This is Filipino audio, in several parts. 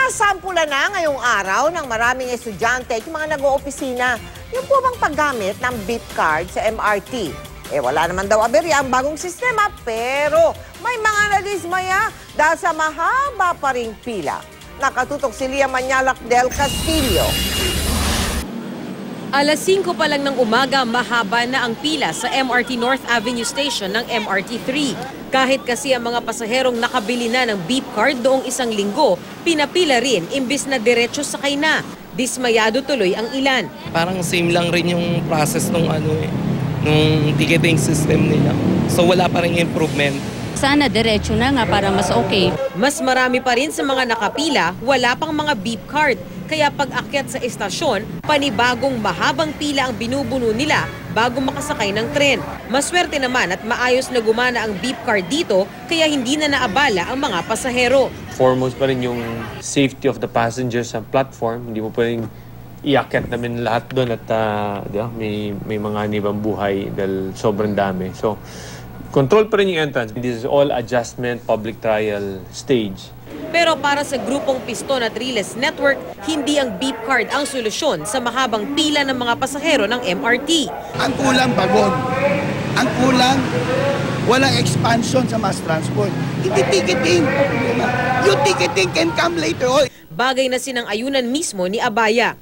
Nasampula na ngayong araw ng maraming estudyante at yung mga nag-oopisina yung po bang paggamit ng beep card sa MRT. Wala naman daw aberya ang bagong sistema pero may mga nadismaya dahil sa mahaba pa ring pila. Nakatutok si Lia Manyalak del Castillo. Alas 5 pa lang ng umaga, mahaba na ang pila sa MRT North Avenue Station ng MRT3. Kahit kasi ang mga pasaherong nakabili na ng beep card doong isang linggo, pinapila rin imbis na diretso sakay na. Dismayado tuloy ang ilan. Parang same lang rin yung process nung ticketing system nila. So wala pa rin improvement. Sana diretso na nga para mas okay. Mas marami pa rin sa mga nakapila, wala pang mga beep card. Kaya pag akyat sa estasyon, panibagong mahabang pila ang binubuno nila bago makasakay ng tren. Maswerte naman at maayos na gumana ang beep card dito kaya hindi na naabala ang mga pasahero. Foremost pa rin yung safety of the passengers sa platform. Hindi mo pwedeng iakyat namin lahat doon at may mga anibang buhay dahil sobrang dami. So, control pa rin yung entrance. This is all adjustment, public trial stage. Pero para sa grupong Piston at Riles Network, hindi ang beep card ang solusyon sa mahabang pila ng mga pasahero ng MRT. Ang kulang bagon. Ang kulang walang expansion sa mass transport. Hindi ticketing. Yung ticketing can come later on. Bagay na sinang-ayunan mismo ni Abaya.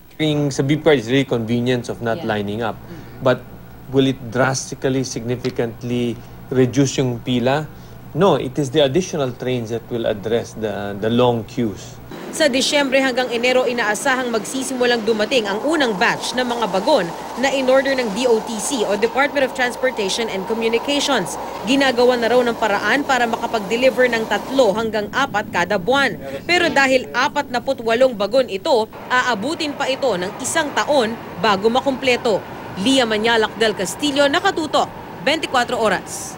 Sa beep card is really convenience of not lining up. But will it drastically, significantly reduce yung pila? No, it is the additional trains that will address the long queues. Sa Disyembre hanggang Enero, inaasahang magsisimulang dumating ang unang batch ng mga bagon na in-order ng DOTC o Department of Transportation and Communications. Ginagawa na raw ng paraan para makapag-deliver ng 3 hanggang 4 kada buwan. Pero dahil 48 bagon ito, aabutin pa ito ng 1 taon bago makumpleto. Lia Manyalak del Castillo, nakatutok, 24 oras.